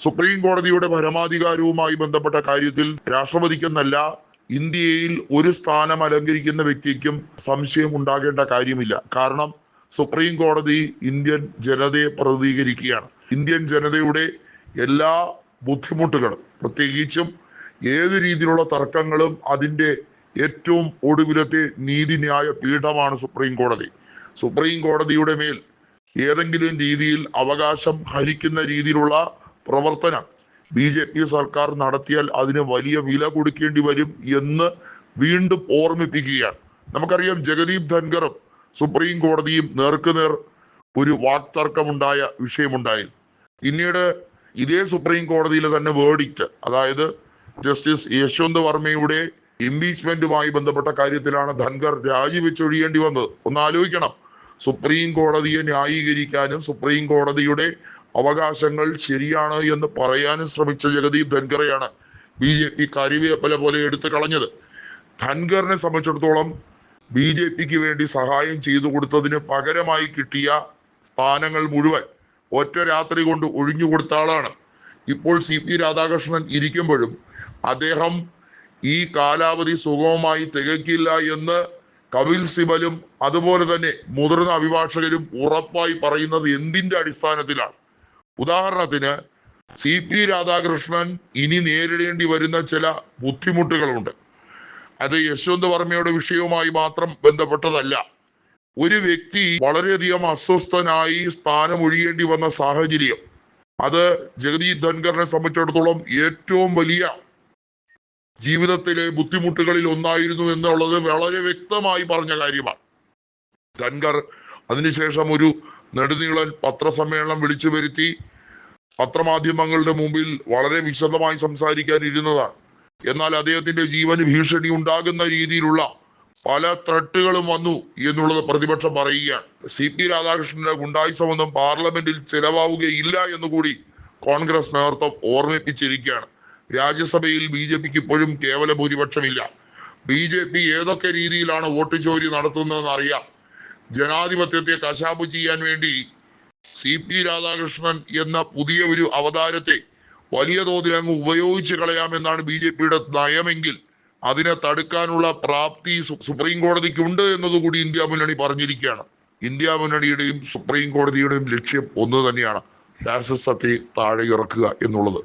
Supreme കോടതിയുടെ പരമാധികാരവുമായി ബന്ധപ്പെട്ട കാര്യത്തിൽ രാഷ്ട്രപതിക്കെന്നല്ല ഇന്ത്യയിൽ ഒരു സ്ഥാനം അലങ്കരിക്കുന്ന വ്യക്തിക്കും സംശയം ഉണ്ടാകേണ്ട കാര്യമില്ല. കാരണം സുപ്രീം കോടതി ഇന്ത്യൻ ജനതയെ പ്രതിനിധീകരിക്കുകയാണ്. ഇന്ത്യൻ ജനതയുടെ എല്ലാ ബുദ്ധിമുട്ടുകളും, പ്രത്യേകിച്ചും ഏത് രീതിയിലുള്ള തർക്കങ്ങളും അതിൻ്റെ ഏറ്റവും ഒടുവിലത്തെ നീതിന്യായ പീഠമാണ് സുപ്രീം കോടതി. സുപ്രീം കോടതിയുടെ മേൽ ഏതെങ്കിലും രീതിയിൽ അവകാശം ഹരിക്കുന്ന രീതിയിലുള്ള പ്രവർത്തനം BJP സർക്കാർ നടത്തിയാൽ അതിന് വലിയ വില കൊടുക്കേണ്ടി വരും എന്ന് വീണ്ടും ഓർമ്മിപ്പിക്കുകയാണ്. നമുക്കറിയാം, ജഗദീപ് ധൻഖറും സുപ്രീം കോടതിയും നേർക്കുനേർ ഒരു വാക്തർക്കമുണ്ടായ വിഷയമുണ്ടായി. പിന്നീട് ഇതേ സുപ്രീം കോടതിയിലെ തന്നെ വേർഡിക്റ്റ്, അതായത് ജസ്റ്റിസ് യശ്വന്ത് വർമ്മയുടെ ഇംപീച്ച്മെന്റുമായി ബന്ധപ്പെട്ട കാര്യത്തിലാണ് ധൻഖർ രാജിവെച്ചൊഴിയേണ്ടി വന്നത്. ഒന്ന് ആലോചിക്കണം, സുപ്രീം കോടതിയെ ന്യായീകരിക്കാനും സുപ്രീം കോടതിയുടെ അവകാശങ്ങൾ ശരിയാണ് എന്ന് പറയാനും ശ്രമിച്ച ജഗദീപ് ധൻഖറെയാണ് BJP കരിവേപ്പല പോലെ എടുത്തു കളഞ്ഞത്. ധൻഖറിനെ സംബന്ധിച്ചിടത്തോളം BJPക്ക് വേണ്ടി സഹായം ചെയ്തു കൊടുത്തതിന് പകരമായി കിട്ടിയ സ്ഥാനങ്ങൾ മുഴുവൻ ഒറ്റ രാത്രി കൊണ്ട് ഒഴിഞ്ഞു കൊടുത്ത ആളാണ്. ഇപ്പോൾ CP രാധാകൃഷ്ണൻ ഇരിക്കുമ്പോഴും അദ്ദേഹം ഈ കാലാവധി സുഗമമായി തികയ്ക്കില്ല എന്ന് കപിൽ സിബലും അതുപോലെ തന്നെ മുതിർന്ന അഭിഭാഷകരും ഉറപ്പായി പറയുന്നത് എന്തിന്റെ അടിസ്ഥാനത്തിലാണ്? ഉദാഹരണത്തിന്, CP രാധാകൃഷ്ണൻ ഇനി നേരിടേണ്ടി വരുന്ന ചില ബുദ്ധിമുട്ടുകളുണ്ട്. അത് യശ്വന്ത് വർമ്മയുടെ വിഷയവുമായി മാത്രം ബന്ധപ്പെട്ടതല്ല. ഒരു വ്യക്തി വളരെയധികം അസ്വസ്ഥനായി സ്ഥാനം ഒഴിയേണ്ടി വന്ന സാഹചര്യം, അത് ജഗദീപ് ധൻഖറിനെ സംബന്ധിച്ചിടത്തോളം ഏറ്റവും വലിയ ജീവിതത്തിലെ ബുദ്ധിമുട്ടുകളിൽ ഒന്നായിരുന്നു എന്നുള്ളത് വളരെ വ്യക്തമായി പറഞ്ഞ കാര്യമാണ്. ധൻഖർ അതിനുശേഷം ഒരു നെടുനീളൻ പത്രസമ്മേളനം വിളിച്ചു വരുത്തി പത്രമാധ്യമങ്ങളുടെ മുമ്പിൽ വളരെ വിശദമായി സംസാരിക്കാൻ ഇരുന്നതാണ്. എന്നാൽ അദ്ദേഹത്തിന്റെ ജീവന് ഭീഷണി ഉണ്ടാകുന്ന രീതിയിലുള്ള പല ത്രട്ടുകളും വന്നു എന്നുള്ളത് പ്രതിപക്ഷം പറയുകയാണ്. CP രാധാകൃഷ്ണന്റെ ഗുണ്ടായിസമൊന്നും പാർലമെന്റിൽ ചെലവാവുകയില്ല എന്നുകൂടി കോൺഗ്രസ് നേതൃത്വം ഓർമ്മിപ്പിച്ചിരിക്കുകയാണ്. രാജ്യസഭയിൽ BJPക്ക് ഇപ്പോഴും കേവല ഭൂരിപക്ഷമില്ല. BJP ഏതൊക്കെ രീതിയിലാണ് വോട്ട് ചോരി നടത്തുന്നതെന്ന് അറിയാം. ജനാധിപത്യത്തെ കശാപ്പ് ചെയ്യാൻ വേണ്ടി CP രാധാകൃഷ്ണൻ എന്ന പുതിയ ഒരു അവതാരത്തെ വലിയ തോതിൽ അങ്ങ് ഉപയോഗിച്ച് കളയാമെന്നാണ് BJPയുടെ നയമെങ്കിൽ അതിനെ തടുക്കാനുള്ള പ്രാപ്തി സുപ്രീം കോടതിക്കുണ്ട് എന്നതുകൂടി ഇന്ത്യ മുന്നണി പറഞ്ഞിരിക്കുകയാണ്. ഇന്ത്യ മുന്നണിയുടെയും സുപ്രീം കോടതിയുടെയും ലക്ഷ്യം ഒന്ന് തന്നെയാണ്, ഫാസിസത്തെ താഴെ ഇറക്കുക എന്നുള്ളത്.